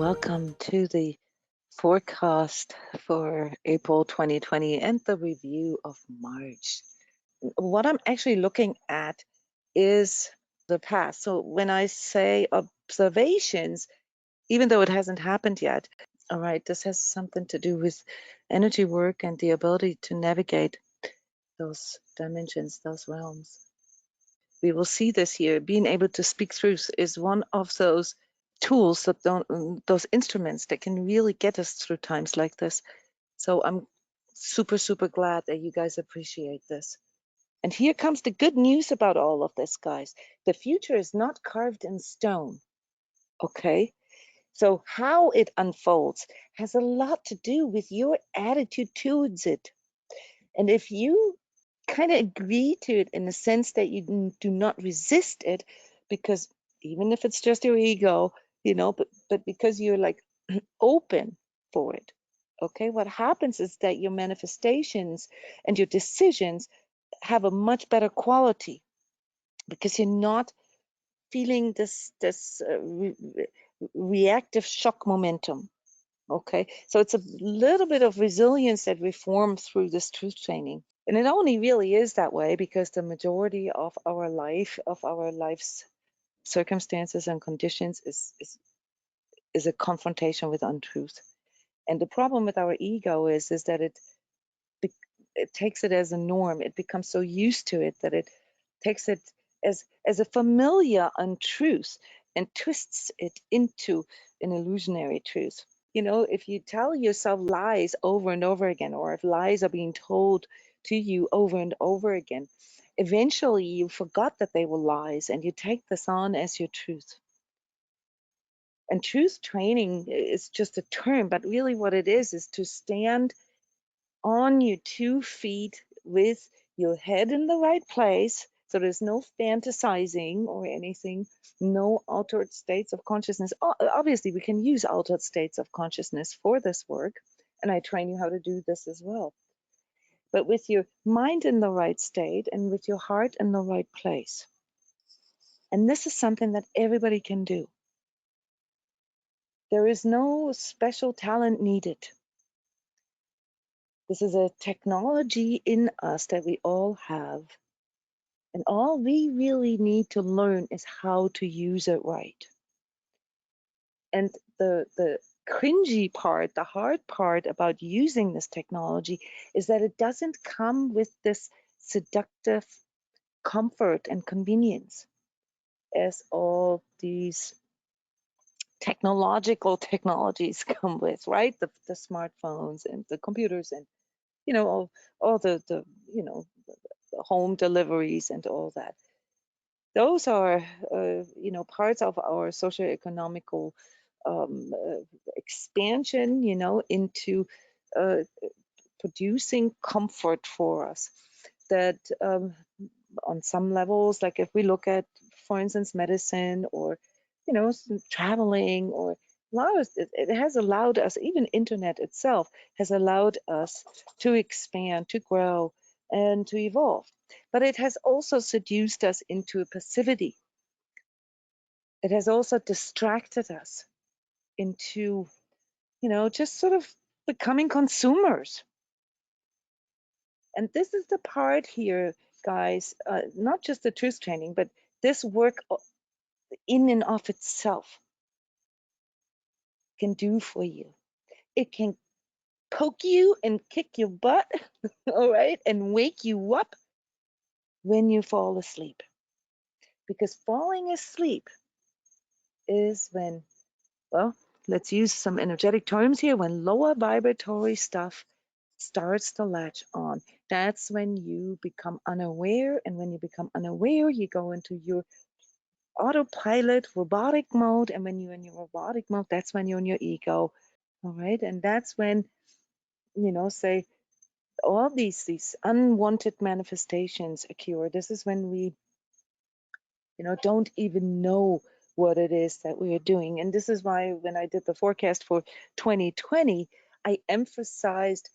Welcome to the forecast for April 2020 and the review of March. What I'm actually looking at is the past. So when I say observations, even though it hasn't happened yet, all right, this has something to do with energy work and the ability to navigate those dimensions, those realms. We will see this here. Being able to speak truth is one of those tools that those instruments that can really get us through times like this. So I'm super glad that you guys appreciate this. And here comes the good news about all of this, guys. The future is not carved in stone. Okay? So how it unfolds has a lot to do with your attitude towards it. And if you kind of agree to it in the sense that you do not resist it, because even if it's just your ego, but because you're like open for it, okay, what happens is that your manifestations and your decisions have a much better quality because you're not feeling this reactive shock momentum. Okay, so it's a little bit of resilience that we form through this truth training. And it only really is that way because the majority of our life's circumstances and conditions is a confrontation with untruth. And the problem with our ego is that it takes it as a norm. It becomes so used to it that it takes it as a familiar untruth and twists it into an illusionary truth. If you tell yourself lies over and over again, or if lies are being told to you over and over again, eventually you forgot that they were lies and you take this on as your truth. And truth training is just a term, but really what it is to stand on your 2 feet with your head in the right place. So there's no fantasizing or anything, no altered states of consciousness. Obviously, we can use altered states of consciousness for this work, and I train you how to do this as well. But with your mind in the right state and with your heart in the right place. And this is something that everybody can do. There is no special talent needed. This is a technology in us that we all have. And all we really need to learn is how to use it right. And the cringy part, the hard part about using this technology is that it doesn't come with this seductive comfort and convenience as all these technologies come with, right? The smartphones and the computers and all the home deliveries and all that. Those are parts of our socioeconomical expansion, into producing comfort for us. That on some levels, like if we look at, for instance, medicine or traveling or it has allowed us, even internet itself has allowed us to expand, to grow, and to evolve. But it has also seduced us into passivity. It has also distracted us into, just sort of becoming consumers. And this is the part here, guys, not just the truth training, but this work in and of itself can do for you. It can poke you and kick your butt, all right, and wake you up when you fall asleep. Because falling asleep is when, well, let's use some energetic terms here, when lower vibratory stuff starts to latch on. That's when you become unaware, and when you become unaware, you go into your autopilot robotic mode, and when you're in your robotic mode, that's when you're in your ego, all right? And that's when, say, all these unwanted manifestations occur. This is when we don't even know what it is that we are doing. And this is why when I did the forecast for 2020, I emphasized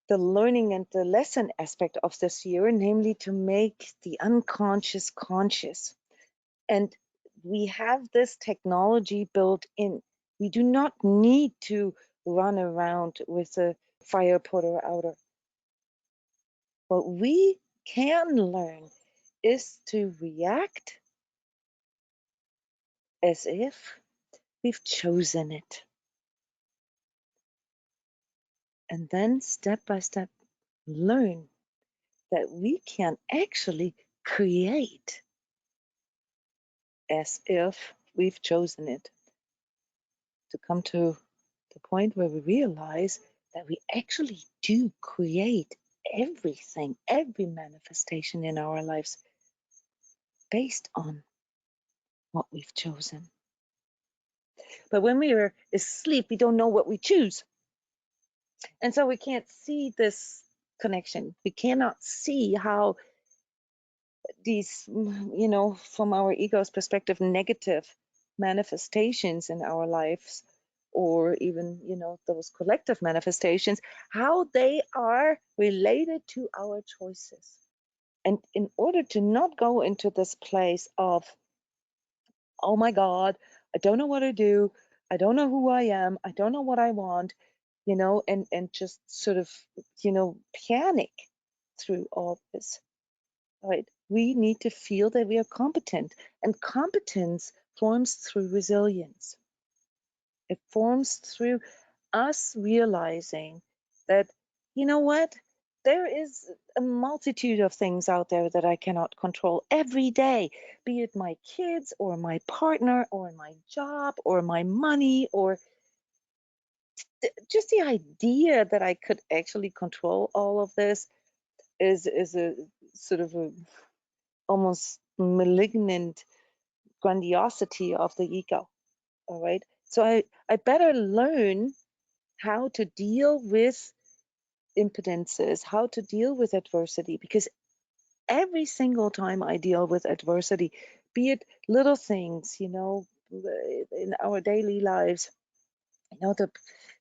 the learning and the lesson aspect of this year, namely to make the unconscious conscious. And we have this technology built in. We do not need to run around with a fire putter outer. What we can learn is to react as if we've chosen it. And then step by step, learn that we can actually create as if we've chosen it, to come to the point where we realize that we actually do create everything, every manifestation in our lives based on what we've chosen. But when we are asleep, we don't know what we choose. And so we can't see this connection. We cannot see how these, from our ego's perspective, negative manifestations in our lives, or even, those collective manifestations, how they are related to our choices. And in order to not go into this place of, oh my God, I don't know what to do, I don't know who I am, I don't know what I want, and just sort of, panic through all this. Right? We need to feel that we are competent, and competence forms through resilience. It forms through us realizing that, you know what, there is a multitude of things out there that I cannot control every day, be it my kids or my partner or my job or my money, or just the idea that I could actually control all of this is a sort of a almost malignant grandiosity of the ego. All right. So I better learn how to deal with impedences, how to deal with adversity, because every single time I deal with adversity, be it little things, in our daily lives,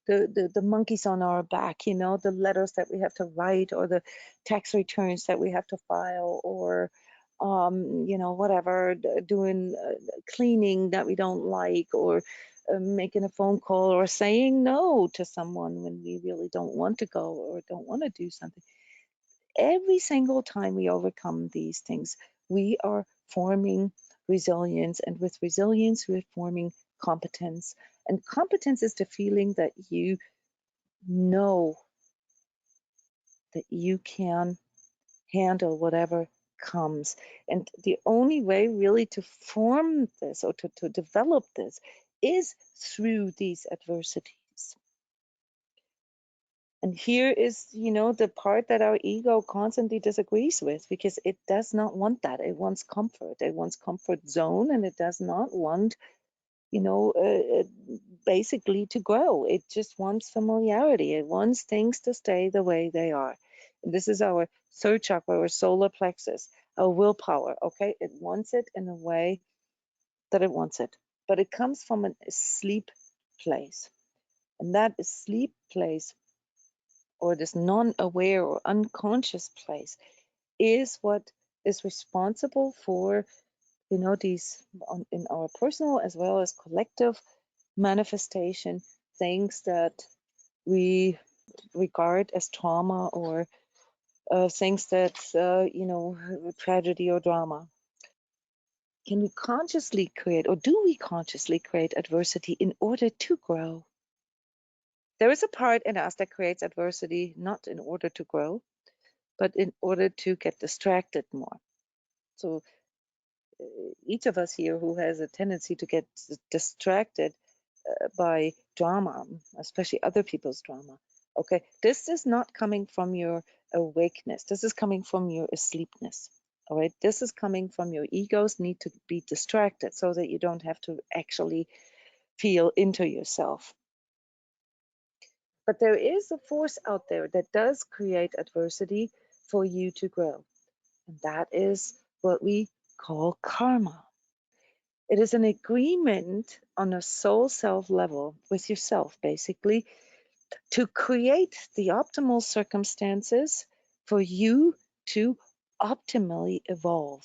the monkeys on our back, the letters that we have to write, or the tax returns that we have to file, or whatever, doing cleaning that we don't like, or making a phone call, or saying no to someone when we really don't want to go or don't want to do something. Every single time we overcome these things, we are forming resilience, and with resilience, we're forming competence. And competence is the feeling that you know that you can handle whatever comes. And the only way really to form this, or to develop this, is through these adversities. And here is, the part that our ego constantly disagrees with, because it does not want that. It wants comfort. It wants comfort zone, and it does not want, you know, uh, uh, basically to grow. It just wants familiarity. It wants things to stay the way they are. And this is our third chakra, or solar plexus, our willpower. Okay, it wants it in a way that it wants it, but it comes from a sleep place, and that sleep place, or this non-aware or unconscious place, is what is responsible for, these in our personal as well as collective manifestation, things that we regard as trauma, or things that, tragedy or drama. Can we consciously create, or do we consciously create adversity in order to grow? There is a part in us that creates adversity not in order to grow, but in order to get distracted more. So each of us here who has a tendency to get distracted by drama, especially other people's drama. Okay, this is not coming from your awakeness. This is coming from your asleepness. All right, this is coming from your ego's need to be distracted so that you don't have to actually feel into yourself. But there is a force out there that does create adversity for you to grow. And that is what we call karma. It is an agreement on a soul self level with yourself, basically, to create the optimal circumstances for you to optimally evolve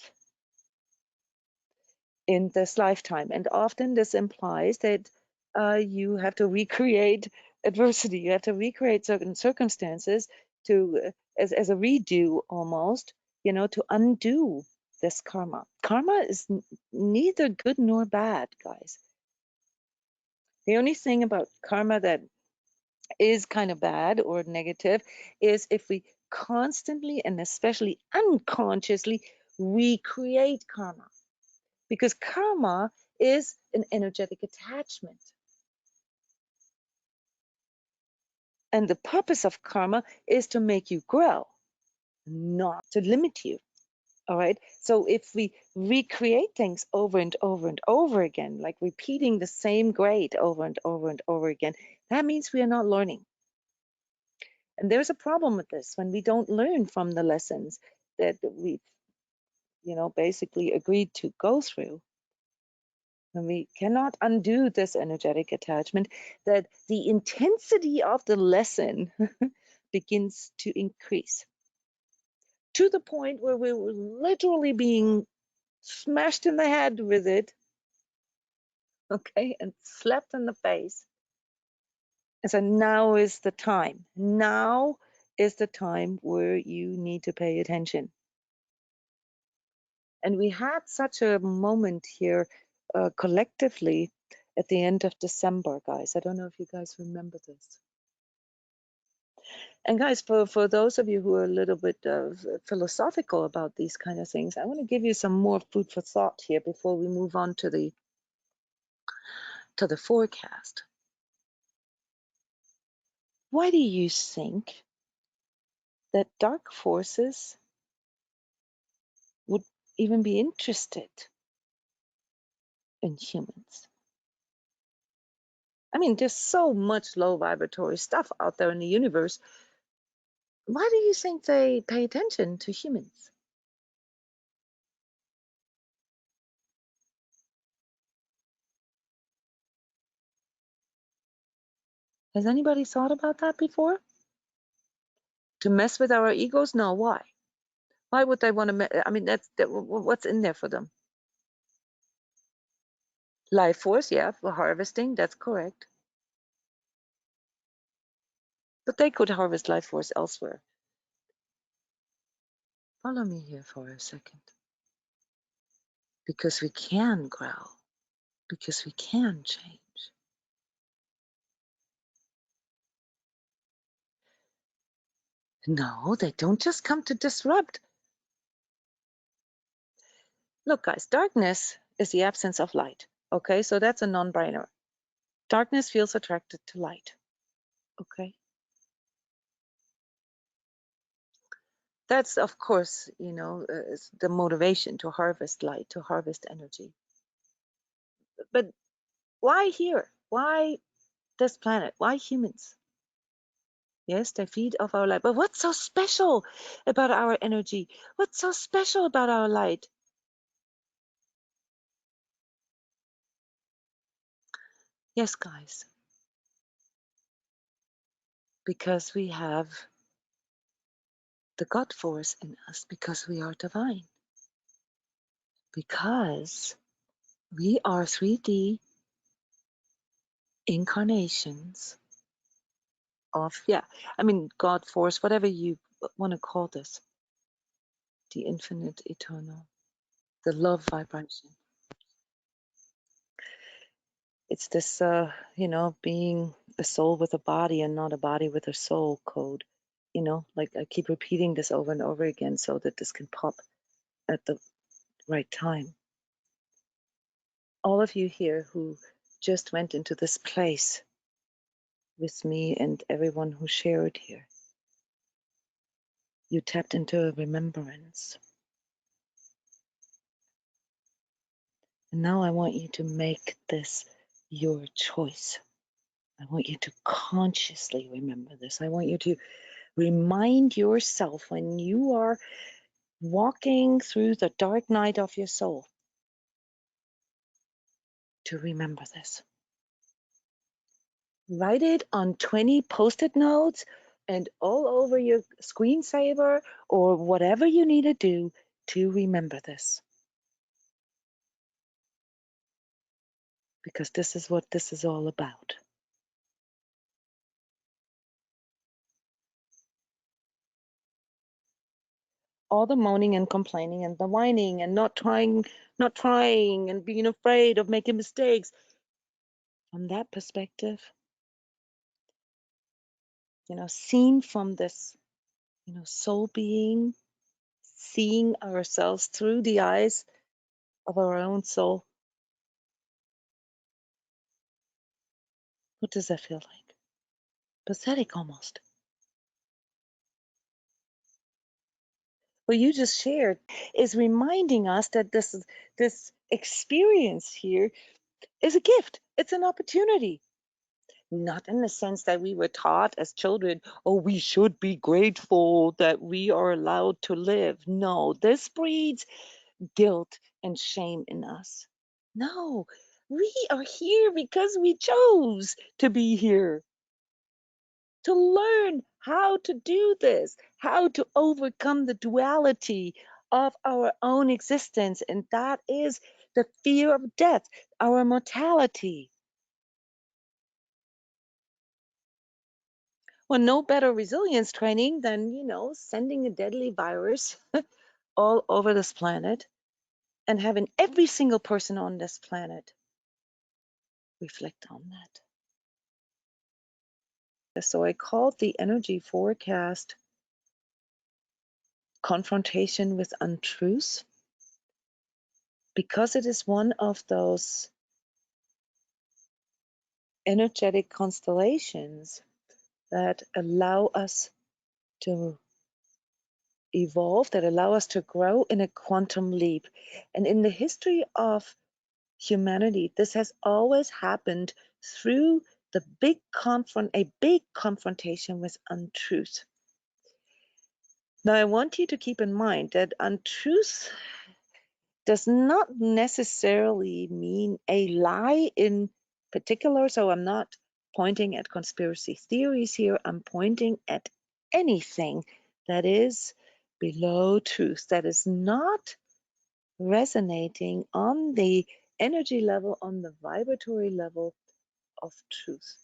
in this lifetime. And often this implies that you have to recreate adversity. You have to recreate certain circumstances to, as a redo almost, to undo this karma. Karma is neither good nor bad, guys. The only thing about karma that is kind of bad or negative is if we constantly and especially unconsciously recreate karma, because karma is an energetic attachment. And the purpose of karma is to make you grow, not to limit you. All right. So if we recreate things over and over and over again, like repeating the same grade over and over and over again, that means we are not learning. And there's a problem with this when we don't learn from the lessons that we've, basically agreed to go through. When we cannot undo this energetic attachment, that the intensity of the lesson begins to increase to the point where we were literally being smashed in the head with it, okay, and slapped in the face. And so now is the time. Now is the time where you need to pay attention. And we had such a moment here collectively at the end of December, guys. I don't know if you guys remember this. And guys, for those of you who are a little bit philosophical about these kind of things, I want to give you some more food for thought here before we move on to the forecast. Why do you think that dark forces would even be interested in humans? I mean, there's so much low vibratory stuff out there in the universe. Why do you think they pay attention to humans? Has anybody thought about that before? To mess with our egos? No, why? Why would they want to? I mean, what's in there for them? Life force, yeah, for harvesting, that's correct. But they could harvest life force elsewhere. Follow me here for a second. Because we can grow, because we can change. No, they don't just come to disrupt. Look, guys, darkness is the absence of light. Okay, so that's a non-brainer. Darkness feels attracted to light. Okay. That's, of course, is the motivation to harvest light, to harvest energy. But why here? Why this planet? Why humans? Yes, they feed off our light. But what's so special about our energy? What's so special about our light? Yes, guys, because we have the God force in us, because we are divine, because we are 3D incarnations of, I mean, God force, whatever you want to call this, the infinite, eternal, the love vibration. It's this, being a soul with a body and not a body with a soul code. Like I keep repeating this over and over again so that this can pop at the right time. All of you here who just went into this place with me and everyone who shared here, you tapped into a remembrance. And now I want you to make this your choice. I want you to consciously remember this. I want you to remind yourself when you are walking through the dark night of your soul to remember this. Write it on 20 post-it notes and all over your screensaver or whatever you need to do to remember this. because this is what this is all about. All the moaning and complaining and the whining and not trying and being afraid of making mistakes. From that perspective, seen from this, soul being, seeing ourselves through the eyes of our own soul. What does that feel like? Pathetic almost. What you just shared is reminding us that this experience here is a gift. It's an opportunity. Not in the sense that we were taught as children, oh, we should be grateful that we are allowed to live. No, this breeds guilt and shame in us. No, we are here because we chose to be here, to learn how to do this, how to overcome the duality of our own existence. And that is the fear of death, our mortality. Well, no better resilience training than, sending a deadly virus all over this planet and having every single person on this planet reflect on that. So I called the energy forecast Confrontation with Untruth because it is one of those energetic constellations that allow us to evolve, that allow us to grow in a quantum leap. And in the history of humanity, this has always happened through a big confrontation with untruth. Now, I want you to keep in mind that untruth does not necessarily mean a lie in particular. So I'm not pointing at conspiracy theories here. I'm pointing at anything that is below truth, that is not resonating on the energy level, on the vibratory level of truth.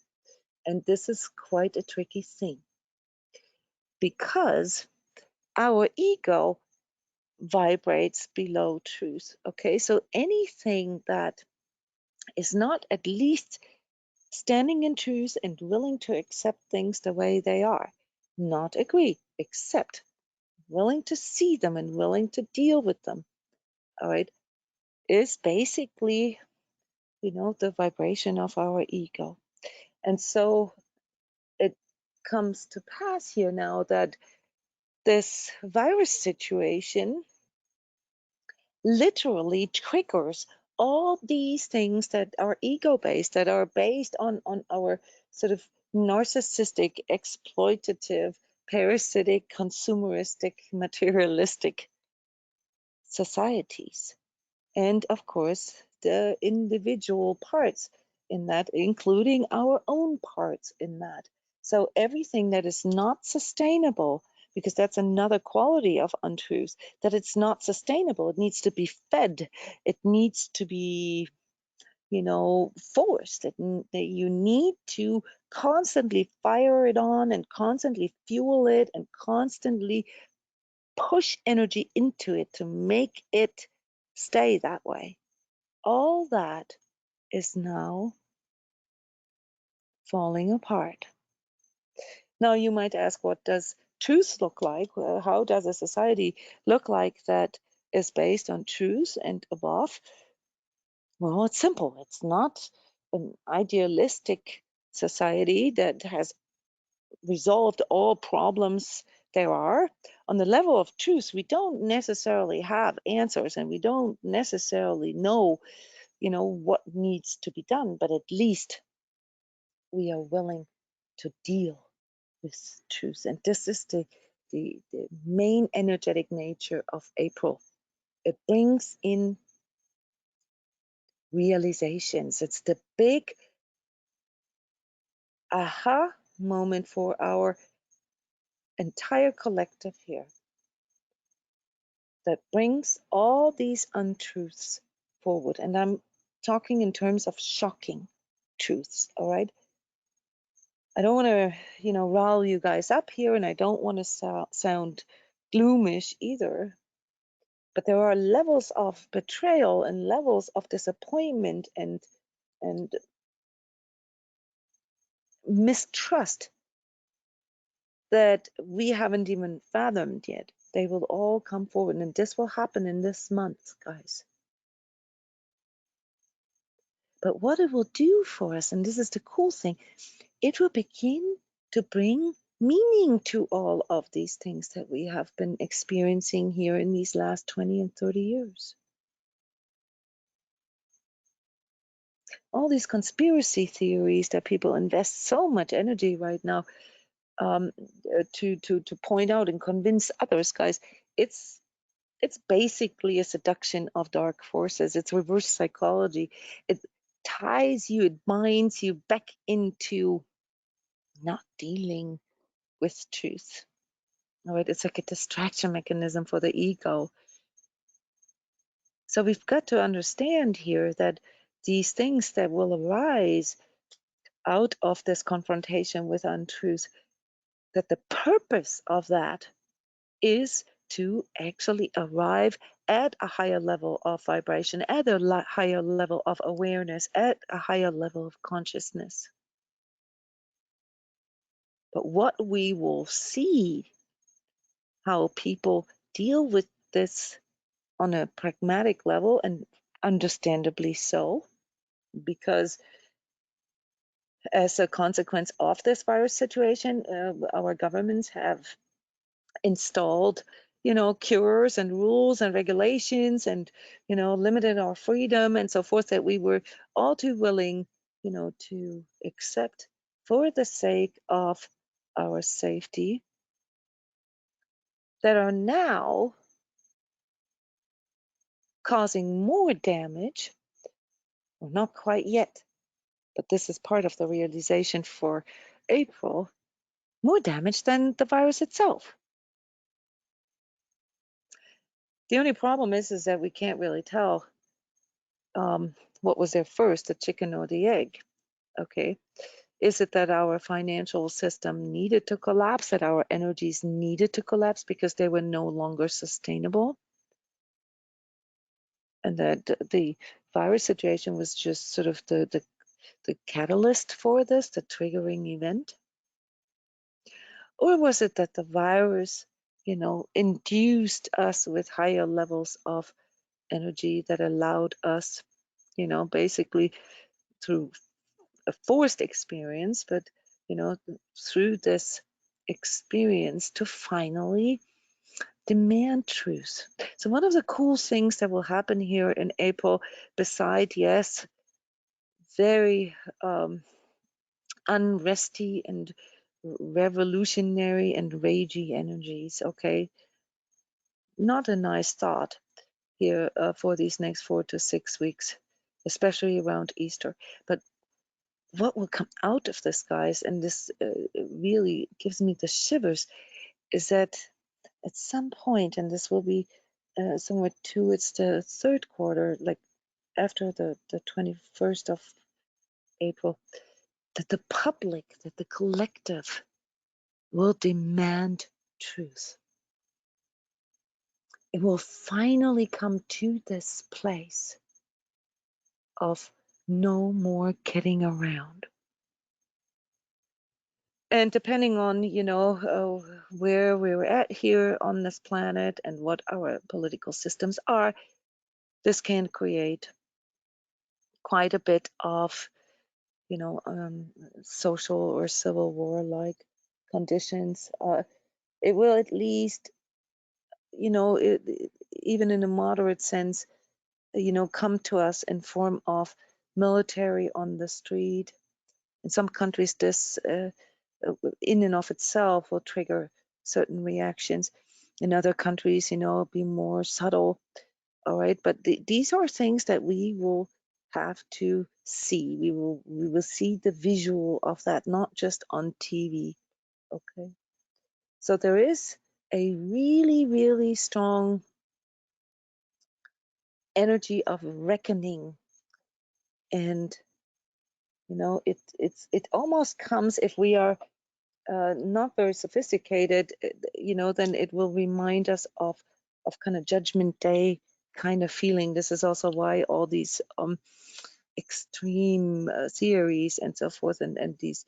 And this is quite a tricky thing because our ego vibrates below truth. Okay, so anything that is not at least standing in truth and willing to accept things the way they are, not agree, accept, willing to see them and willing to deal with them, all right, is basically, the vibration of our ego. And so it comes to pass here now that this virus situation literally triggers all these things that are ego based, that are based on our sort of narcissistic, exploitative, parasitic, consumeristic, materialistic societies. And of course, the individual parts in that, including our own parts in that. So everything that is not sustainable, because that's another quality of untruth, that it's not sustainable. It needs to be fed. It needs to be, forced. That you need to constantly fire it on and constantly fuel it and constantly push energy into it to make it stay that way. All that is now falling apart. Now, you might ask, what does truth look like? Well, how does a society look like that is based on truth and above? Well, it's simple. It's not an idealistic society that has resolved all problems there are. On the level of truth, we don't necessarily have answers and we don't necessarily know, what needs to be done, but at least we are willing to deal with truth. And this is the main energetic nature of April. It brings in realizations. It's the big aha moment for our entire collective here that brings all these untruths forward. And I'm talking in terms of shocking truths, all right? I don't want to, rile you guys up here, and I don't want to sound gloomish either. But there are levels of betrayal and levels of disappointment and mistrust that we haven't even fathomed yet. They will all come forward, and this will happen in this month, guys. But what it will do for us, and this is the cool thing, it will begin to bring meaning to all of these things that we have been experiencing here in these last 20 and 30 years. All these conspiracy theories that people invest so much energy right now to point out and convince others, guys, it's basically a seduction of dark forces. It's reverse psychology. It ties you, it binds you back into not dealing with truth. All right, it's like a distraction mechanism for the ego. So we've got to understand here that these things that will arise out of this confrontation with untruth, that the purpose of that is to actually arrive at a higher level of vibration, at a higher level of awareness, at a higher level of consciousness. But what we will see, how people deal with this on a pragmatic level, and understandably so, because as a consequence of this virus situation, our governments have installed, cures and rules and regulations and, limited our freedom and so forth, that we were all too willing, to accept for the sake of our safety, that are now causing more damage, or not quite yet, but this is part of the realization for April, more damage than the virus itself. The only problem is that we can't really tell what was there first, the chicken or the egg. Okay. Is it that our financial system needed to collapse, that our energies needed to collapse because they were no longer sustainable? And that the virus situation was just sort of the catalyst for this, the triggering event? Or was it that the virus, induced us with higher levels of energy that allowed us, basically through a forced experience, but, through this experience to finally demand truth? So one of the cool things that will happen here in April, beside, yes, very unresty and revolutionary and ragey energies, okay, not a nice thought here for these next 4 to 6 weeks, especially around Easter. But what will come out of this, guys, and this really gives me the shivers, is that at some point, and this will be somewhere towards the third quarter, like after the 21st of April, that the public, that the collective will demand truth. It will finally come to this place of no more kidding around. And depending on, where we're at here on this planet and what our political systems are, this can create quite a bit of, social or civil war-like conditions. It will at least, even in a moderate sense, come to us in form of military on the street. In some countries, this in and of itself will trigger certain reactions. In other countries, be more subtle. All right, but these are things that we will have to see. We will see the visual of that, not just on TV. Okay, so there is a really, really strong energy of reckoning And it almost comes, if we are not very sophisticated, then it will remind us of kind of Judgment Day kind of feeling. This is also why all these extreme theories and so forth, and these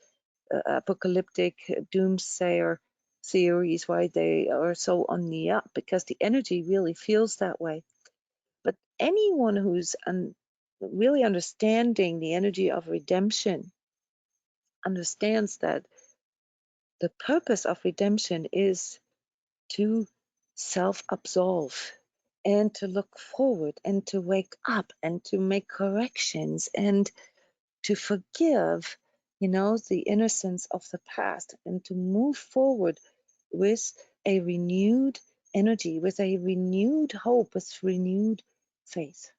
apocalyptic doomsayer theories, why they are so on the up, because the energy really feels that way. But anyone who's really understanding the energy of redemption understands that the purpose of redemption is to self-absolve and to look forward and to wake up and to make corrections and to forgive, the innocence of the past, and to move forward with a renewed energy, with a renewed hope, with renewed faith.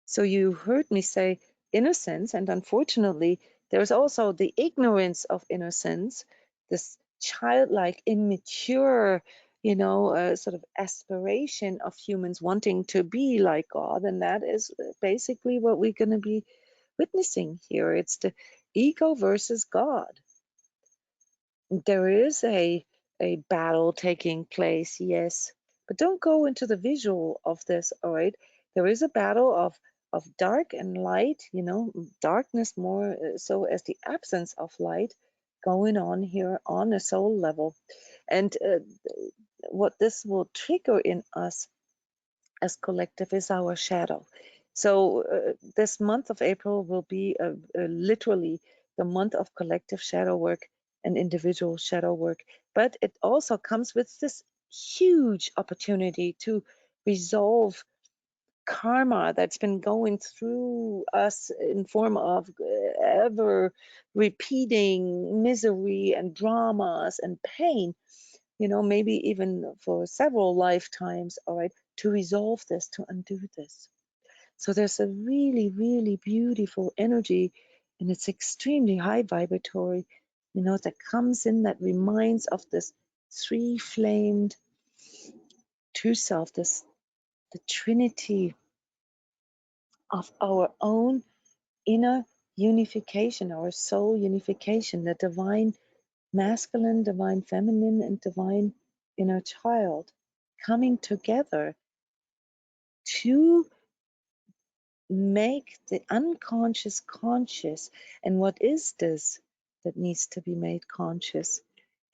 So you heard me say innocence, and unfortunately, there's also the ignorance of innocence, this childlike, immature, sort of aspiration of humans wanting to be like God, and that is basically what we're going to be witnessing here. It's the ego versus God. There is a battle taking place, yes, but don't go into the visual of this, all right? There is a battle of dark and light, darkness more so as the absence of light going on here on a soul level. And what this will trigger in us as collective is our shadow. So this month of April will be literally the month of collective shadow work and individual shadow work. But it also comes with this huge opportunity to resolve karma that's been going through us in form of ever repeating misery and dramas and pain, maybe even for several lifetimes, all right, to resolve this, to undo this. So there's a really, really beautiful energy, and it's extremely high vibratory, that comes in, that reminds of this three-flamed true self, the trinity of our own inner unification, our soul unification, the divine masculine, divine feminine, and divine inner child coming together to make the unconscious conscious. And what is this that needs to be made conscious?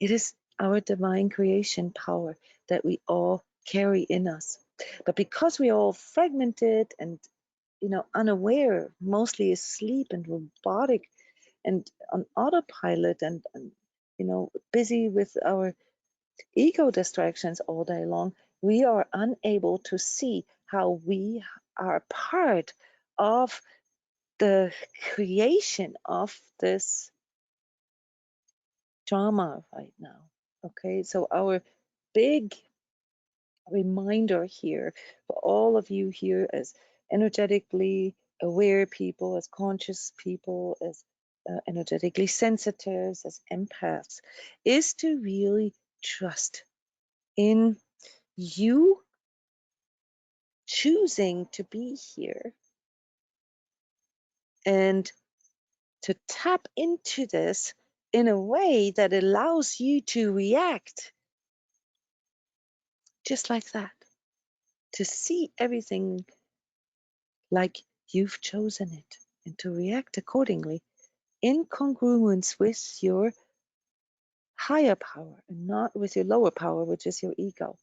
It is our divine creation power that we all carry in us. But because we're all fragmented and unaware, mostly asleep and robotic and on autopilot, and busy with our ego distractions all day long, we are unable to see how we are part of the creation of this drama right now. Okay, so our big reminder here for all of you here as energetically aware people, as conscious people, as energetically sensitives, as empaths, is to really trust in you choosing to be here and to tap into this in a way that allows you to react just like that, to see everything like you've chosen it and to react accordingly in congruence with your higher power and not with your lower power, which is your ego.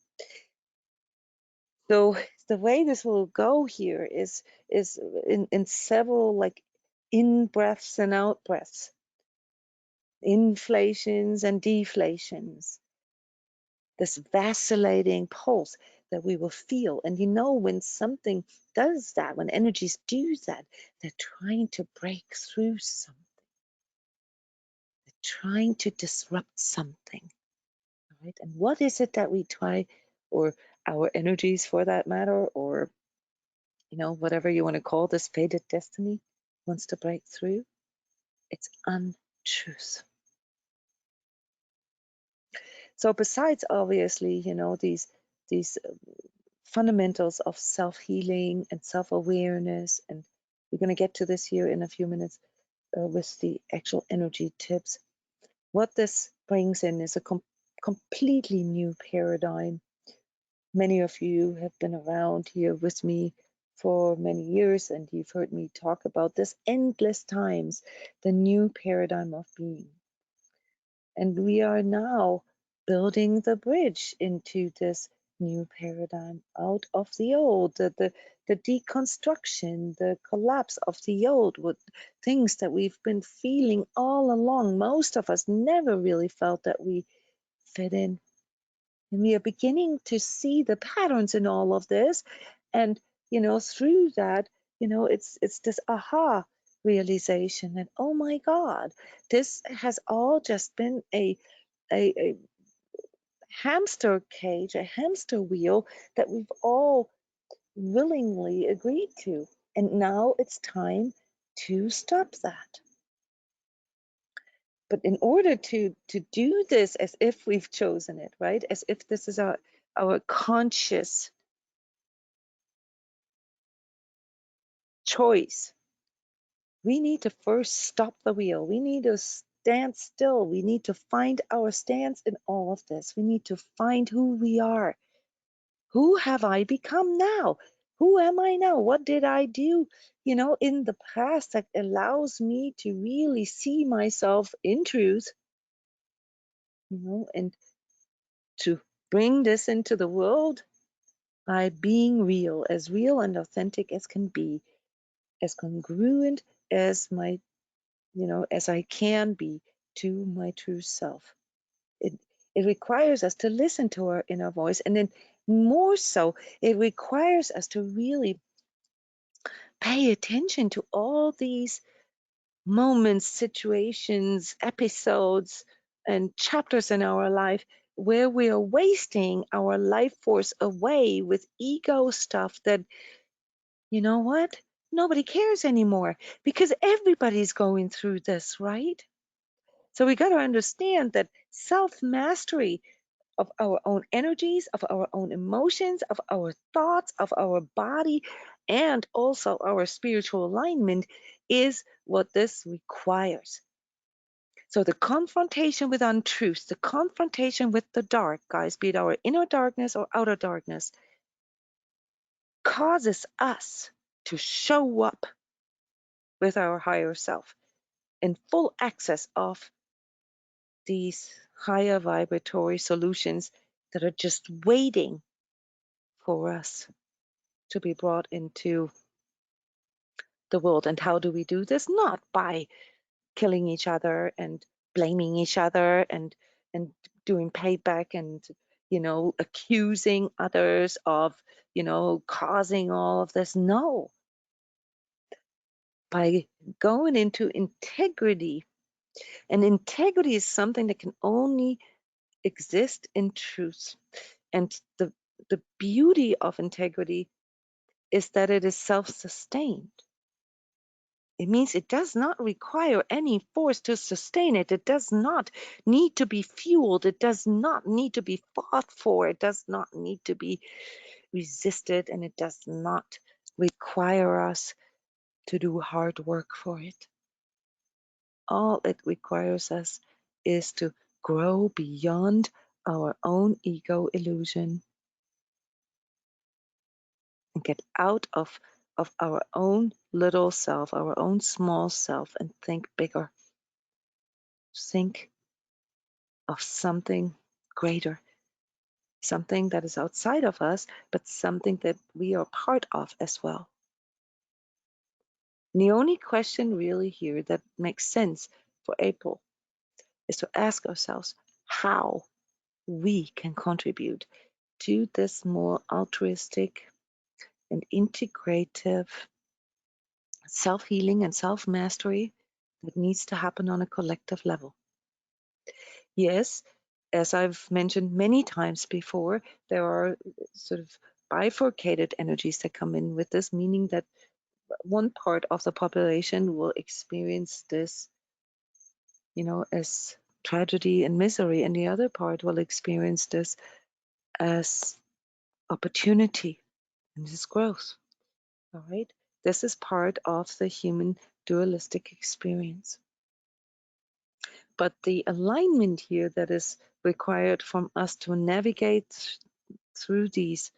So the way this will go here is in several like in breaths and out breaths, inflations and deflations, this vacillating pulse that we will feel. And when something does that, when energies do that, they're trying to break through something, they're trying to disrupt something, right? And what is it that we try, or our energies for that matter, or whatever you want to call this fated destiny wants to break through? It's untruth. So besides obviously, these fundamentals of self-healing and self-awareness. And we're going to get to this here in a few minutes with the actual energy tips. What this brings in is a completely new paradigm. Many of you have been around here with me for many years, and you've heard me talk about this endless times, the new paradigm of being. And we are now building the bridge into this new paradigm out of the old, the deconstruction, the collapse of the old, with things that we've been feeling all along. Most of us never really felt that we fit in. And we are beginning to see the patterns in all of this. And, through that, it's this aha realization that, oh my God, this has all just been a hamster cage, a hamster wheel that we've all willingly agreed to. And now it's time to stop that. But in order to do this as if we've chosen it, right? As if this is our conscious choice, we need to first stop the wheel. We need to stand still. We need to find our stance in all of this. We need to find who we are. Who have I become now? Who am I now? What did I do, in the past that allows me to really see myself in truth, and to bring this into the world by being real and authentic as can be, as congruent as as I can be to my true self. It requires us to listen to our inner voice, and then more so, it requires us to really pay attention to all these moments, situations, episodes, and chapters in our life where we are wasting our life force away with ego stuff that, you know what? Nobody cares anymore because everybody's going through this, right? So we got to understand that self mastery of our own energies, of our own emotions, of our thoughts, of our body, and also our spiritual alignment is what this requires. So the confrontation with untruth, the confrontation with the dark, guys, be it our inner darkness or outer darkness, causes us to show up with our higher self in full access of these higher vibratory solutions that are just waiting for us to be brought into the world. And how do we do this? Not by killing each other and blaming each other and doing payback and accusing others of causing all of this. No, by going into integrity. And integrity is something that can only exist in truth. And the beauty of integrity is that it is self-sustained. It means it does not require any force to sustain it. It does not need to be fueled. It does not need to be fought for. It does not need to be resisted. And it does not require us to do hard work for it. All it requires us is to grow beyond our own ego illusion and get out of our own little self, our own small self, and think bigger. Think of something greater, something that is outside of us, but something that we are part of as well. And the only question really here that makes sense for April is to ask ourselves how we can contribute to this more altruistic and integrative self-healing and self-mastery that needs to happen on a collective level. Yes, as I've mentioned many times before, there are sort of bifurcated energies that come in with this, meaning that one part of the population will experience this, as tragedy and misery, and the other part will experience this as opportunity, and this growth. All right. This is part of the human dualistic experience. But the alignment here that is required from us to navigate through these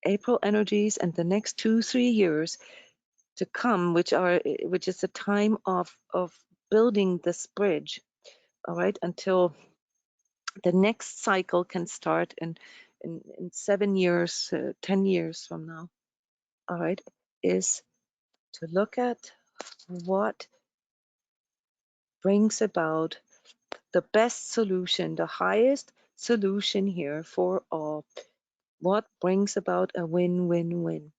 April energies and the next 2-3 years to come, which is the time of building this bridge, all right, until the next cycle can start in 7 years, 10 years from now, all right, is to look at what brings about the best solution, the highest solution here for all. What brings about a win-win-win?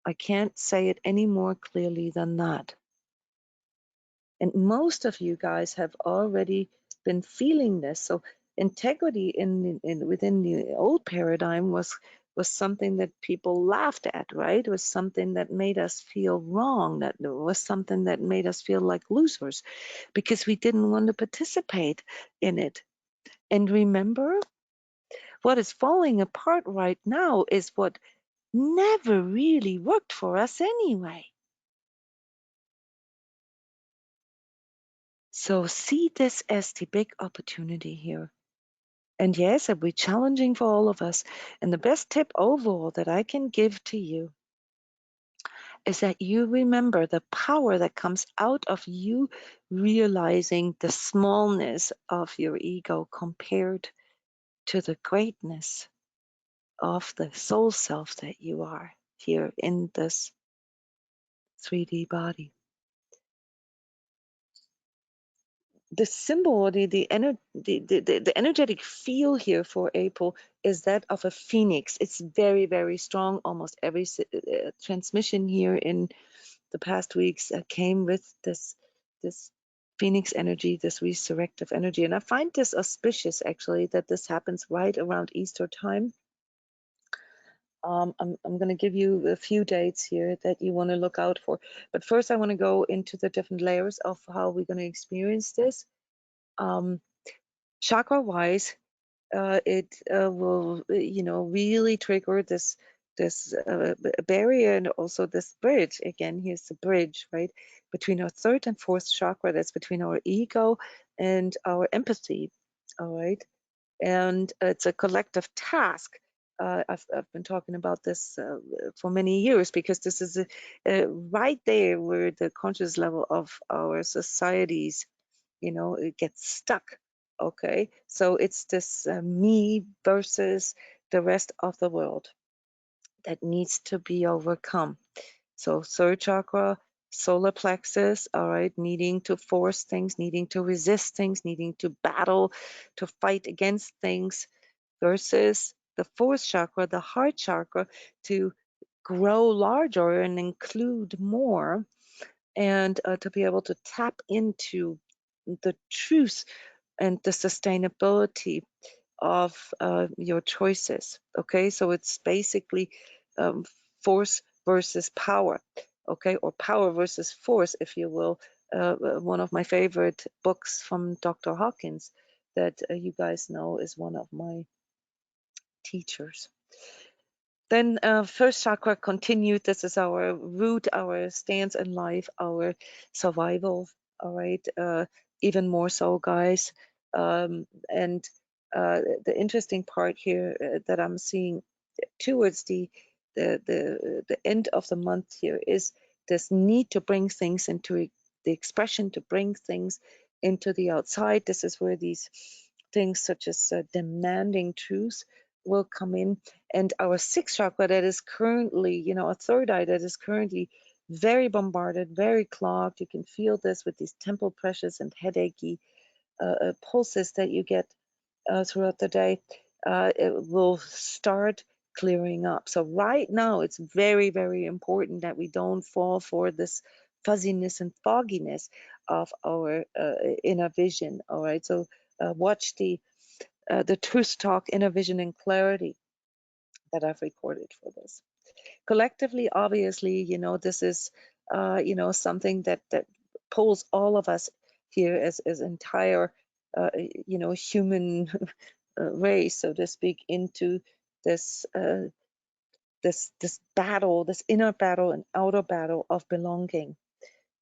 I can't say it any more clearly than that. And most of you guys have already been feeling this. So integrity within the old paradigm was something that people laughed at, right? It was something that made us feel wrong, that was something that made us feel like losers because we didn't want to participate in it. And remember, what is falling apart right now is what never really worked for us anyway. So see this as the big opportunity here. And yes, it'll be challenging for all of us. And the best tip overall that I can give to you is that you remember the power that comes out of you realizing the smallness of your ego compared to the greatness of the soul self that you are here in this 3D body. The symbol, the energetic feel here for April is that of a phoenix. It's very, very strong. Almost every transmission here in the past weeks came with this phoenix energy, this resurrective energy. And I find this auspicious, actually, that this happens right around Easter time. I'm going to give you a few dates here that you want to look out for. But first, I want to go into the different layers of how we're going to experience this. Chakra-wise, it will, really trigger this barrier and also this bridge. Again, here's the bridge, right, between our third and fourth chakra. That's between our ego and our empathy. All right, and it's a collective task. I've been talking about this for many years because this is right there where the conscious level of our societies, it gets stuck. Okay, so it's this me versus the rest of the world that needs to be overcome. So third chakra, solar plexus, all right, needing to force things, needing to resist things, needing to battle, to fight against things, versus the fourth chakra, the heart chakra, to grow larger and include more, and to be able to tap into the truth and the sustainability of your choices. Okay, so it's basically um, force versus power, okay, or power versus force, if you will. One of my favorite books from Dr. Hawkins that you guys know is one of my teachers. Then first chakra continued. This is our root, our stance in life, our survival. All right, even more so, guys. And the interesting part here that I'm seeing towards the end of the month here is this need to bring things into the expression, to bring things into the outside. This is where these things such as demanding truth will come in. And our sixth chakra that is currently, a third eye that is currently very bombarded, very clogged. You can feel this with these temple pressures and headachy pulses that you get throughout the day. It will start clearing up. So right now, it's very, very important that we don't fall for this fuzziness and fogginess of our inner vision. All right. So watch the Truth Talk, Inner Vision and Clarity that I've recorded for this. Collectively, obviously, this is, something that pulls all of us here as entire, human race, so to speak, into this this battle, this inner battle and outer battle of belonging.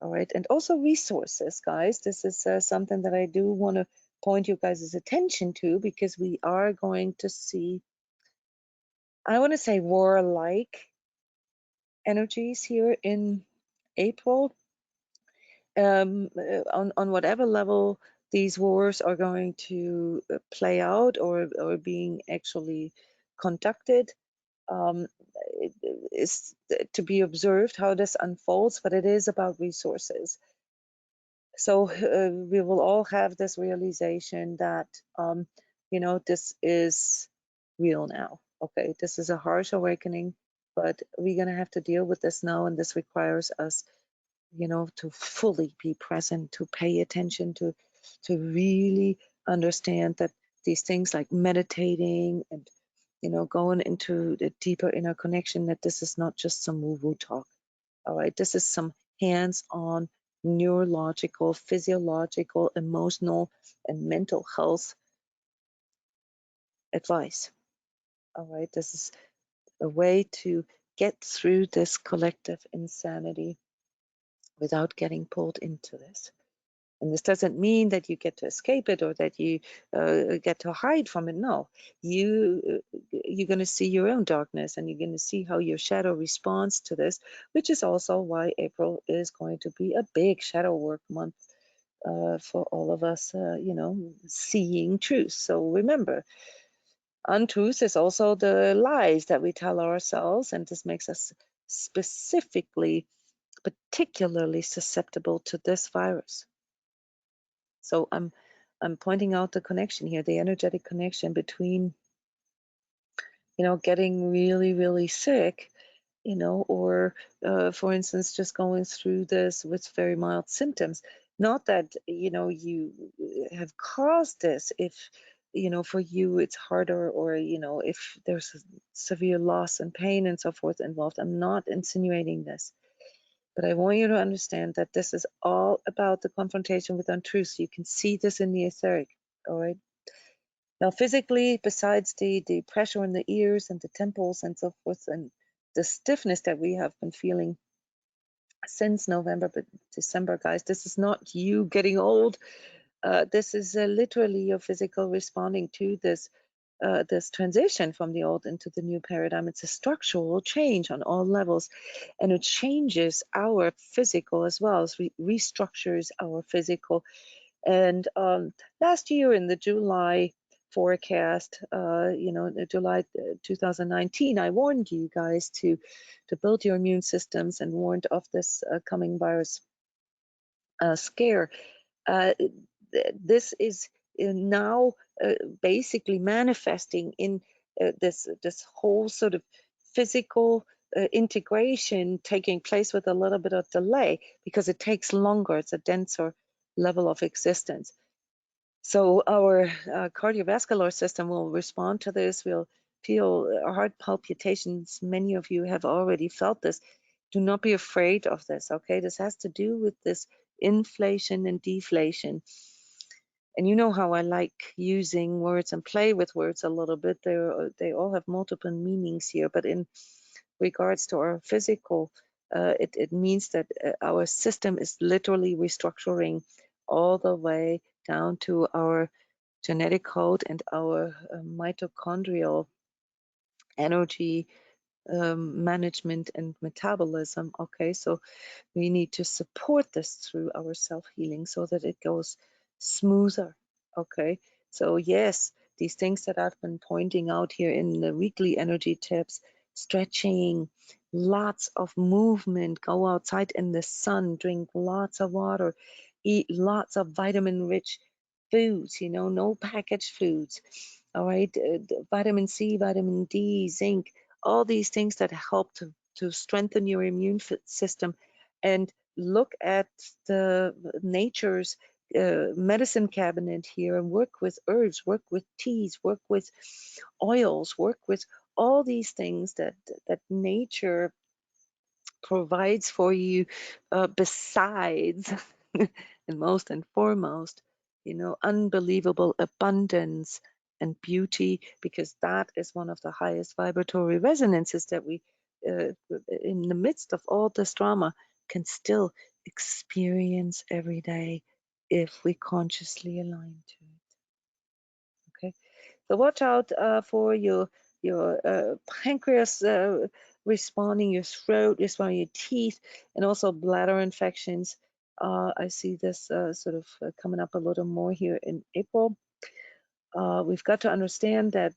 All right, and also resources, guys. This is something that I do want to point you guys' attention to, because we are going to see, I want to say, warlike energies here in April. On whatever level these wars are going to play out, or being actually conducted, it is to be observed how this unfolds, but it is about resources. So we will all have this realization that, this is real now. Okay, this is a harsh awakening, but we're going to have to deal with this now, and this requires us, to fully be present, to pay attention, to really understand that these things like meditating and, going into the deeper inner connection, that this is not just some woo-woo talk. All right, this is some hands-on neurological, physiological, emotional, and mental health advice. All right, this is a way to get through this collective insanity without getting pulled into this. And this doesn't mean that you get to escape it, or that you get to hide from it. No, you're going to see your own darkness, and you're going to see how your shadow responds to this, which is also why April is going to be a big shadow work month for all of us, seeing truth. So remember, untruth is also the lies that we tell ourselves, and this makes us particularly susceptible to this virus. So I'm pointing out the connection here, the energetic connection between, getting really, really sick, or for instance, just going through this with very mild symptoms. Not that, you have caused this. If, for you it's harder, or, if there's a severe loss and pain and so forth involved. I'm not insinuating this. But I want you to understand that this is all about the confrontation with untruth. You can see this in the etheric, all right? Now, physically, besides the pressure in the ears and the temples and so forth, and the stiffness that we have been feeling since November, but December, guys, this is not you getting old. This is literally your physical responding to this transition from the old into the new paradigm. It's a structural change on all levels, and it changes our physical as well as restructures our physical. And last year in the July forecast, July 2019, I warned you guys to build your immune systems, and warned of this coming virus scare. Uh, this is now basically manifesting in this whole sort of physical integration taking place with a little bit of delay, because it takes longer. It's a denser level of existence. So our cardiovascular system will respond to this. We'll feel heart palpitations. Many of you have already felt this. Do not be afraid of this, okay? This has to do with this inflation and deflation. And you know how I like using words and play with words a little bit. They all have multiple meanings here, but in regards to our physical, it means that our system is literally restructuring all the way down to our genetic code and our mitochondrial energy management and metabolism. Okay, so we need to support this through our self-healing so that it goes smoother. Okay, so yes, these things that I've been pointing out here in the weekly energy tips: stretching, lots of movement, go outside in the sun, drink lots of water, eat lots of vitamin rich foods, no packaged foods. All right, vitamin C, vitamin D, zinc, all these things that help to strengthen your immune system. And look at the nature's medicine cabinet here, and work with herbs, work with teas, work with oils, work with all these things that nature provides for you, besides and most and foremost, unbelievable abundance and beauty, because that is one of the highest vibratory resonances that we, in the midst of all this drama, can still experience every day if we consciously align to it. Okay, so watch out for your pancreas responding, your throat responding, your teeth, and also bladder infections. I see this sort of coming up a little more here in April. We've got to understand that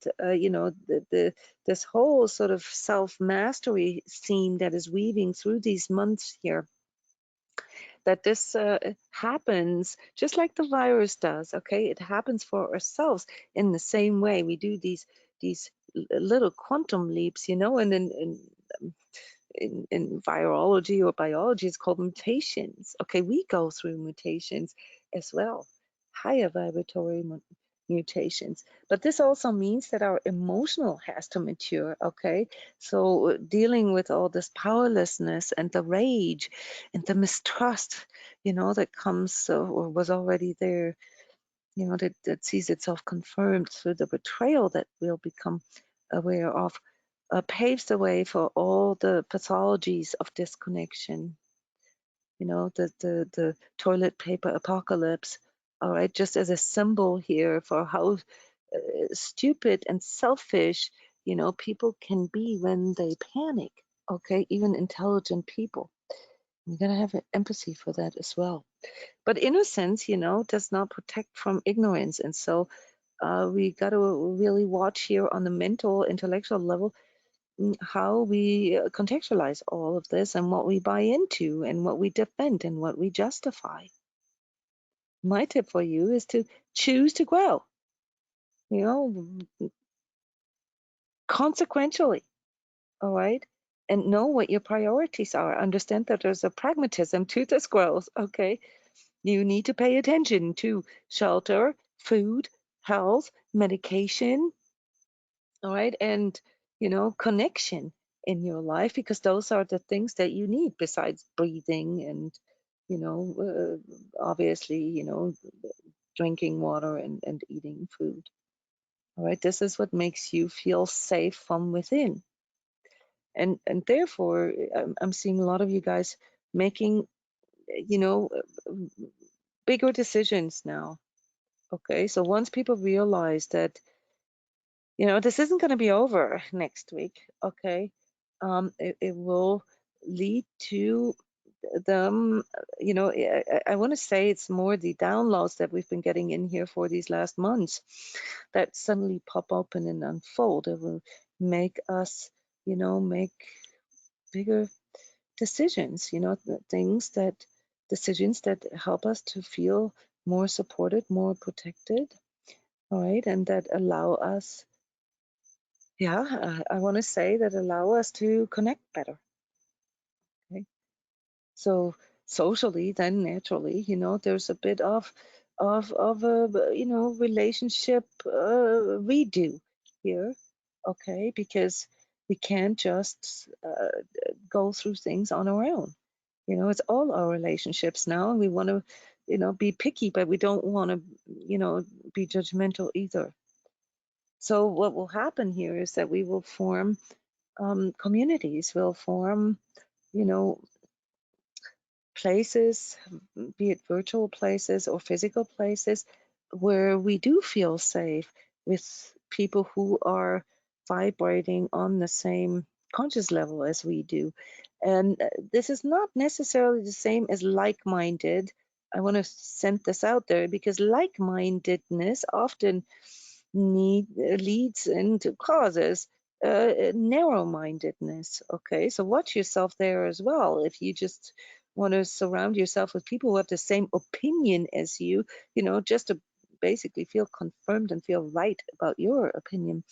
this whole sort of self-mastery theme that is weaving through these months here, that this happens just like the virus does. Okay, it happens for ourselves in the same way. We do these little quantum leaps, and in virology or biology, it's called mutations. Okay, we go through mutations as well, higher vibratory mutations. But this also means that our emotional has to mature. Okay, so dealing with all this powerlessness and the rage and the mistrust, that comes or was already there, that sees itself confirmed through the betrayal that we'll become aware of, paves the way for all the pathologies of disconnection. The toilet paper apocalypse. All right, just as a symbol here for how stupid and selfish, people can be when they panic. Okay, even intelligent people. We gotta have empathy for that as well. But innocence, does not protect from ignorance, and so we got to really watch here on the mental, intellectual level how we contextualize all of this and what we buy into and what we defend and what we justify. My tip for you is to choose to grow, you know, consequentially, all right? And know what your priorities are. Understand that there's a pragmatism to this growth, okay? You need to pay attention to shelter, food, health, medication, all right, and connection in your life, because those are the things that you need besides breathing and obviously drinking water and eating food. All right, this is what makes you feel safe from within, and therefore I'm seeing a lot of you guys making you know uh, bigger decisions now. Okay, so once people realize that this isn't going to be over next week. Okay. It will lead to them, I want to say it's more the downloads that we've been getting in here for these last months that suddenly pop open and unfold. It will make us, make bigger decisions, decisions that help us to feel more supported, more protected. All right. And that allow us, I want to say that allow us to connect better. Okay, so socially, then naturally, there's a bit of a relationship redo here. Okay, because we can't just go through things on our own. It's all our relationships now, and we want to, be picky, but we don't want to, be judgmental either. So what will happen here is that we will form communities, will form, you know, places, be it virtual places or physical places, where we do feel safe with people who are vibrating on the same conscious level as we do. And this is not necessarily the same as like-minded. I want to send this out there because like-mindedness often leads into causes narrow-mindedness. Okay, so watch yourself there as well. If you just want to surround yourself with people who have the same opinion as you, just to basically feel confirmed and feel right about your opinion,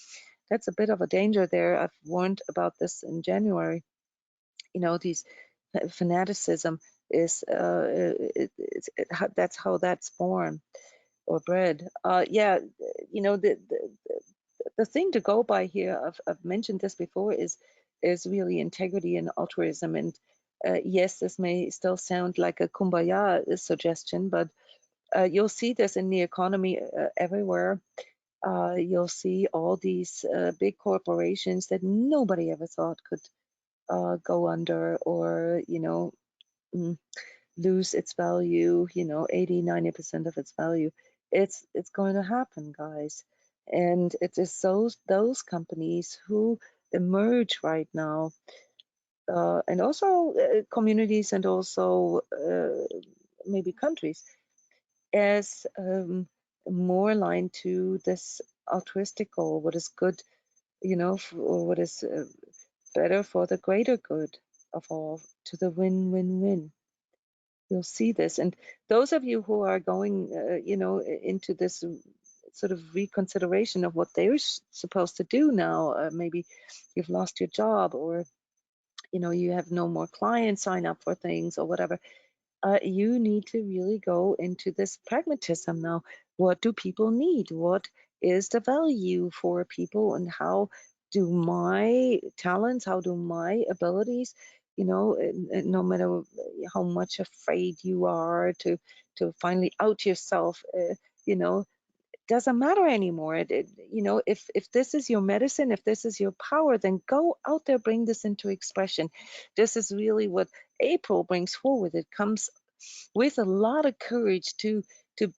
that's a bit of a danger there. I've warned about this in January. These fanaticism is that's how that's born or bred. Yeah, the thing to go by here, I've mentioned this before, is really integrity and altruism. And yes, this may still sound like a kumbaya suggestion, but you'll see this in the economy everywhere. You'll see all these big corporations that nobody ever thought could go under, or mm, lose its value, 80-90% of its value. It's going to happen, guys. And it is those companies who emerge right now, and also communities, and also maybe countries, as more aligned to this altruistic goal, what is good, or what is better for the greater good of all, to the win-win-win. You'll see this. And those of you who are going, into this sort of reconsideration of what they're supposed to do now, maybe you've lost your job, or you have no more clients sign up for things, or whatever. You need to really go into this pragmatism now. What do people need? What is the value for people? And how do my talents, how do my abilities, no matter how much afraid you are to finally out yourself, you know, doesn't matter anymore. If this is your medicine, if this is your power, then go out there, bring this into expression. This is really what April brings forward. It comes with a lot of courage to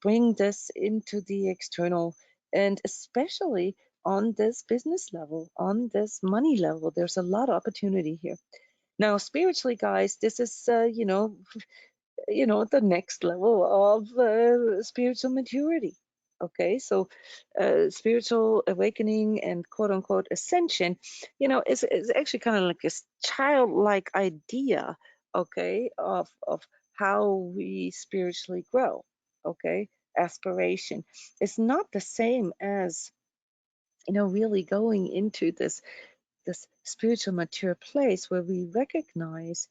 bring this into the external, and especially on this business level, on this money level. There's a lot of opportunity here. Now, spiritually, guys, this is the next level of spiritual maturity. Okay, so spiritual awakening and quote unquote ascension, is actually kind of like this childlike idea, okay, of how we spiritually grow. Okay, aspiration. It's not the same as really going into this spiritual mature place where we recognize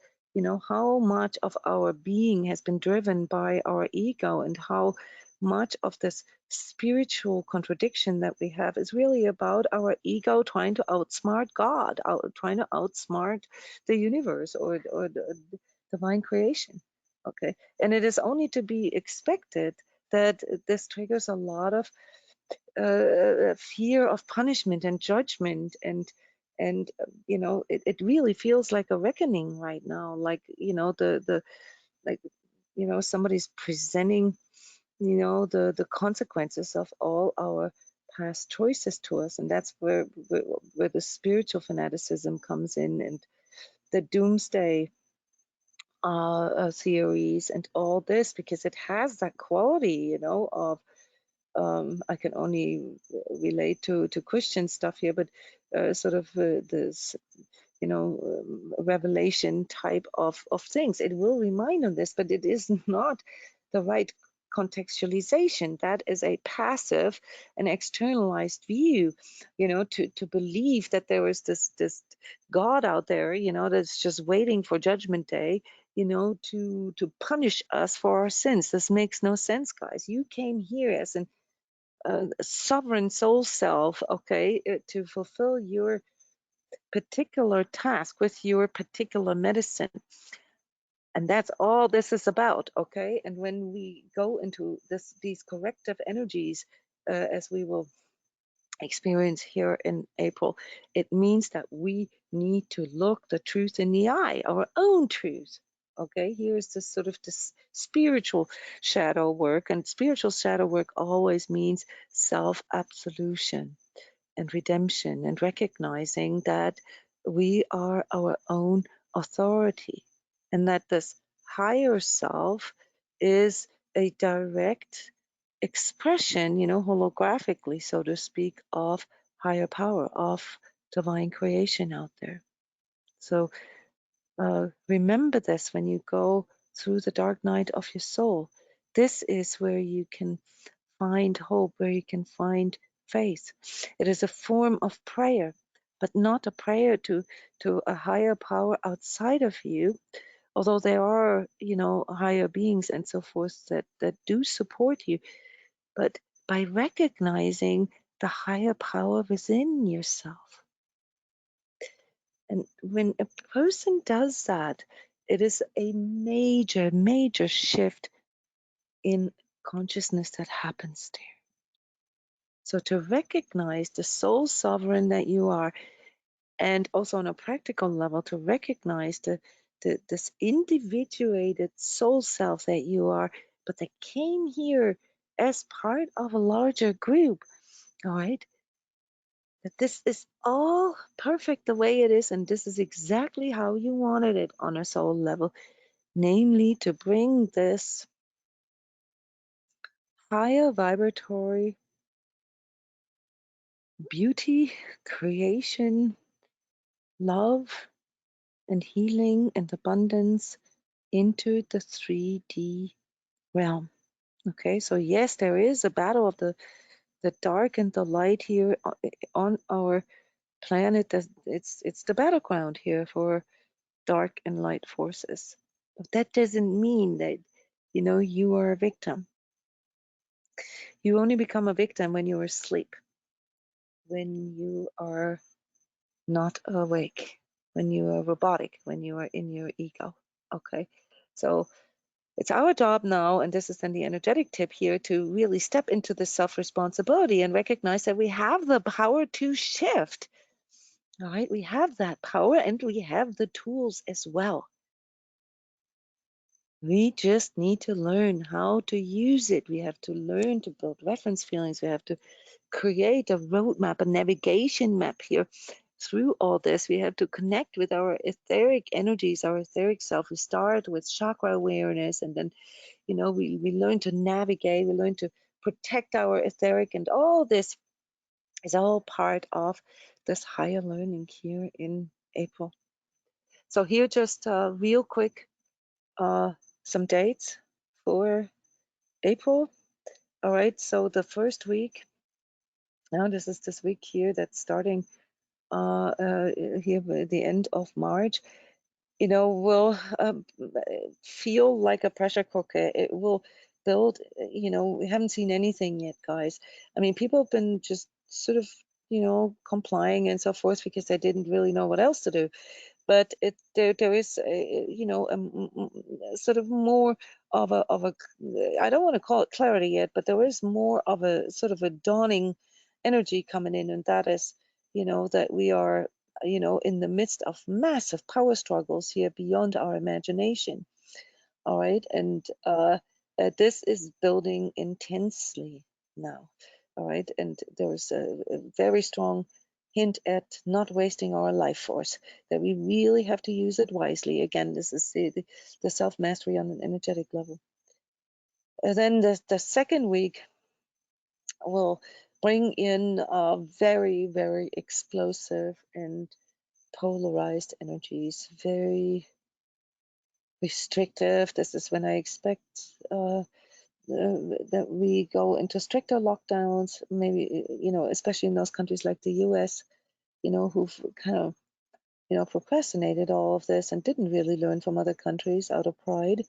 how much of our being has been driven by our ego, and how much of this spiritual contradiction that we have is really about our ego trying to outsmart God, trying to outsmart the universe, or the divine creation. Okay, and it is only to be expected that this triggers a lot of fear of punishment and judgment, and it really feels like a reckoning right now, like the like somebody's presenting the consequences of all our past choices to us. And that's where the spiritual fanaticism comes in, and the doomsday theories and all this, because it has that quality of I can only relate to Christian stuff here, but sort of this, revelation type of things. It will remind on this, but it is not the right contextualization. That is a passive and externalized view, to believe that there is this God out there, that's just waiting for Judgment Day, to punish us for our sins. This makes no sense, guys. You came here as an sovereign soul self, okay, to fulfill your particular task with your particular medicine. And that's all this is about, okay? And when we go into these corrective energies, as we will experience here in April, it means that we need to look the truth in the eye, our own truth. Okay, here's this sort of this spiritual shadow work, and spiritual shadow work always means self-absolution and redemption, and recognizing that we are our own authority, and that this higher self is a direct expression, holographically, so to speak, of higher power, of divine creation out there. So remember this when you go through the dark night of your soul. This is where you can find hope, where you can find faith. It is a form of prayer, but not a prayer to a higher power outside of you, although there are, higher beings and so forth that do support you. But by recognizing the higher power within yourself. And when a person does that, it is a major, major shift in consciousness that happens there. So to recognize the soul sovereign that you are, and also on a practical level to recognize this individuated soul self that you are, but that came here as part of a larger group. All right, that this is all perfect the way it is, and this is exactly how you wanted it on a soul level, namely to bring this higher vibratory beauty, creation, love, and healing and abundance into the 3D realm. Okay, so yes, there is a battle of the dark and the light here on our planet. It's the battleground here for dark and light forces. But that doesn't mean that you are a victim. You only become a victim when you're asleep, when you are not awake, when you are robotic, when you are in your ego. Okay, so it's our job now, and this is then the energetic tip here, to really step into the self-responsibility and recognize that we have the power to shift. All right, we have that power and we have the tools as well. We just need to learn how to use it. We have to learn to build reference feelings. We have to create a roadmap, a navigation map here through all this. We have to connect with our etheric energies, our etheric self. We start with chakra awareness, and then we learn to navigate, we learn to protect our etheric, and all this is all part of this higher learning here in April. So here just real quick, some dates for April. All right, so the first week, now this is this week here that's starting here by the end of March, will feel like a pressure cooker. It will build, we haven't seen anything yet, guys. I mean, people have been just sort of, complying and so forth because they didn't really know what else to do. But there is, sort of more of a, I don't want to call it clarity yet, but there is more of a sort of a dawning energy coming in, and that is, that we are in the midst of massive power struggles here beyond our imagination. All right. And this is building intensely now. All right. And there's a very strong hint at not wasting our life force, that we really have to use it wisely. Again, this is the self mastery on an energetic level. And then the second week will bring in very, very explosive and polarized energies, very restrictive. This is when I expect that we go into stricter lockdowns, maybe, especially in those countries like the US, who've kind of, procrastinated all of this and didn't really learn from other countries out of pride.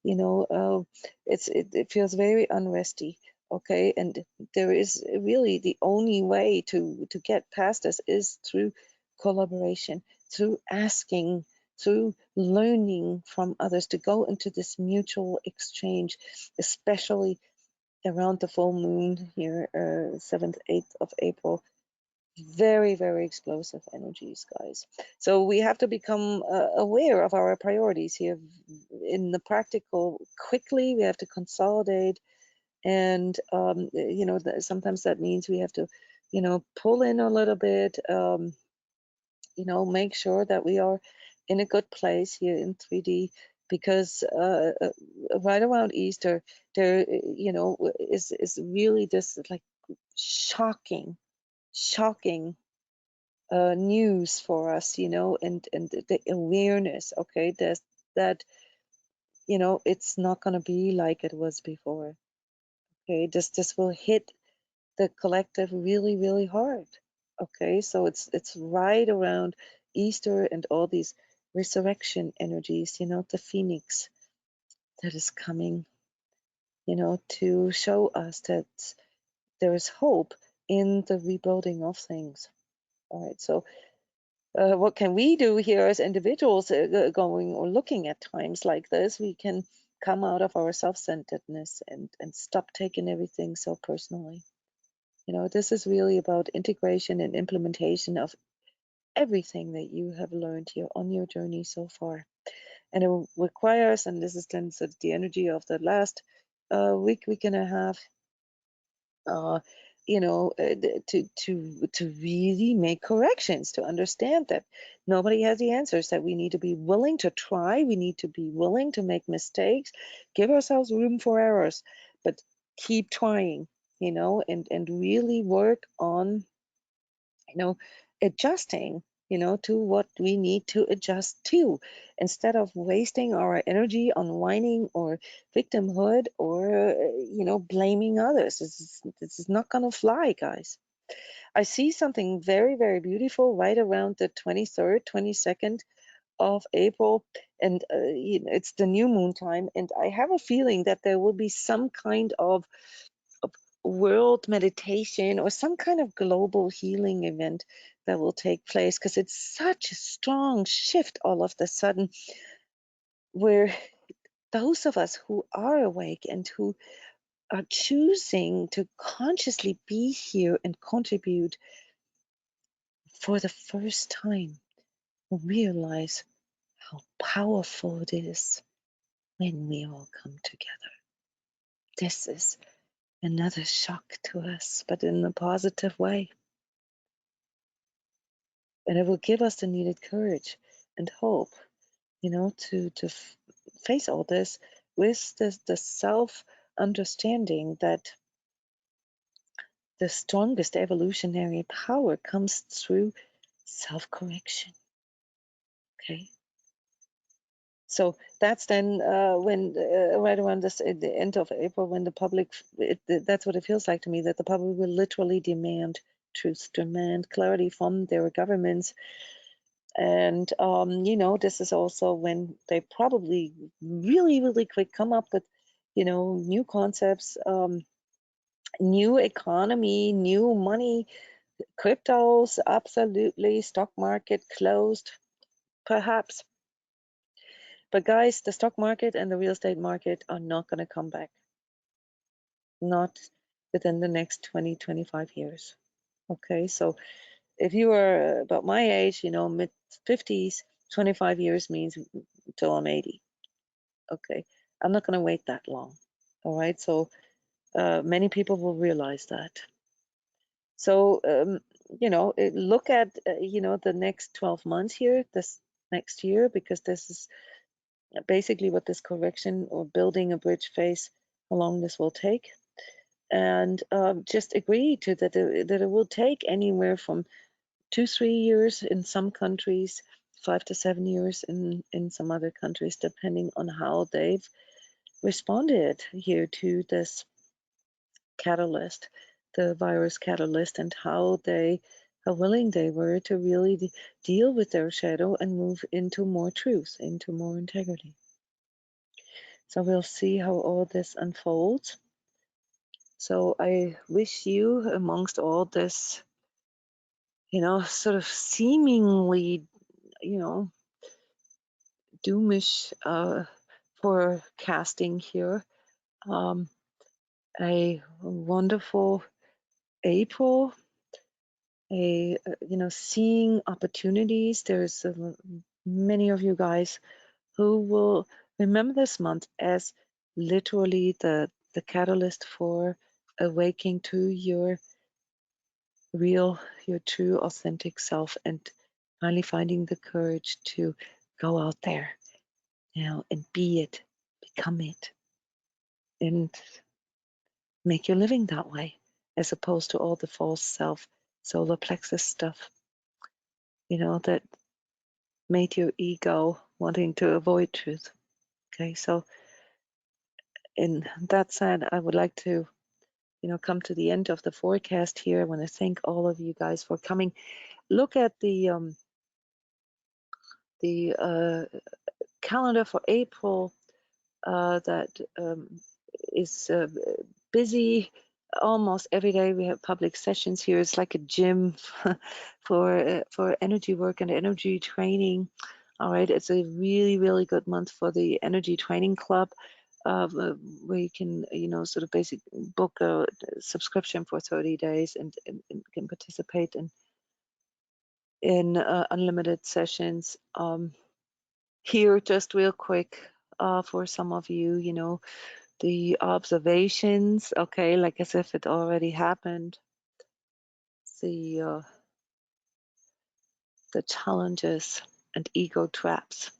It feels very unresty. Okay, and there is really the only way to get past this is through collaboration, through asking, through learning from others, to go into this mutual exchange, especially around the full moon here, 7th, 8th of April. Very, very explosive energies, guys. So we have to become aware of our priorities here. In the practical, quickly, we have to consolidate, and sometimes that means we have to pull in a little bit, make sure that we are in a good place here in 3D, because right around Easter there is really this like shocking news for us, and the awareness, okay, that it's not going to be like it was before. Okay, this will hit the collective really, really hard. Okay, so it's right around Easter and all these resurrection energies, the phoenix that is coming, to show us that there is hope in the rebuilding of things. All right, so what can we do here as individuals, going or looking at times like this? We can come out of our self-centeredness and stop taking everything so personally. You know, this is really about integration and implementation of everything that you have learned here on your journey so far. And it requires, and this is then sort of the energy of the last week and a half, uh, to really make corrections, to understand that nobody has the answers, that we need to be willing to try, we need to be willing to make mistakes, give ourselves room for errors, but keep trying, and really work on, you know, adjusting, to what we need to adjust to, instead of wasting our energy on whining or victimhood or, blaming others. This is not going to fly, guys. I see something very, very beautiful right around the 23rd, 22nd of April, and it's the new moon time, and I have a feeling that there will be some kind of world meditation or some kind of global healing event that will take place, because it's such a strong shift all of a sudden, where those of us who are awake and who are choosing to consciously be here and contribute for the first time realize how powerful it is when we all come together. This is another shock to us, but in a positive way. And it will give us the needed courage and hope, to face all this with the self understanding that the strongest evolutionary power comes through self correction. Okay. So that's then when right around this at the end of April, when the public, that's what it feels like to me, that the public will literally demand truth, demand clarity from their governments. And this is also when they probably really, really quick come up with, new concepts, new economy, new money, cryptos, absolutely, stock market closed, perhaps. But guys, the stock market and the real estate market are not going to come back. Not within the next 20, 25 years. Okay, so if you are about my age, mid 50s, 25 years means till I'm 80. Okay, I'm not going to wait that long. All right, so many people will realize that. So, look at, the next 12 months here, this next year, because this is basically what this correction or building a bridge phase along this will take. And just agree to that, that it will take anywhere from 2-3 years in some countries, 5 to 7 years in some other countries, depending on how they've responded here to this catalyst, the virus catalyst, and how willing they were to really deal with their shadow and move into more truth, into more integrity. So we'll see how all this unfolds. So I wish you, amongst all this, sort of seemingly, doomish forecasting here, a wonderful April, seeing opportunities. There's many of you guys who will remember this month as literally the catalyst for awakening to your real, your true, authentic self, and finally finding the courage to go out there, and be it, become it, and make your living that way, as opposed to all the false self, solar plexus stuff, that made your ego wanting to avoid truth. Okay, so in that said, I would like to, come to the end of the forecast here. I want to thank all of you guys for coming. Look at the calendar for April that is busy. Almost every day we have public sessions here. It's like a gym for energy work and energy training. All right, it's a really, really good month for the Energy Training Club. where you can, sort of basic book a subscription for 30 days and can participate in unlimited sessions. Here, just real quick, for some of you, the observations, okay, like as if it already happened. The challenges and ego traps,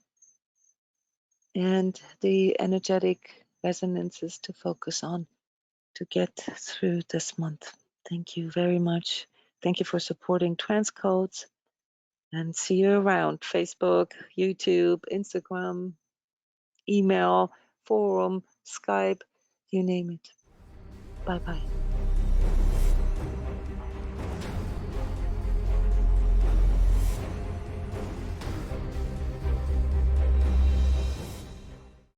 and the energetic resonances to focus on to get through this month. Thank you very much. Thank you for supporting transCODES, and see you around Facebook, YouTube, Instagram, email, forum, Skype, you name it. Bye bye.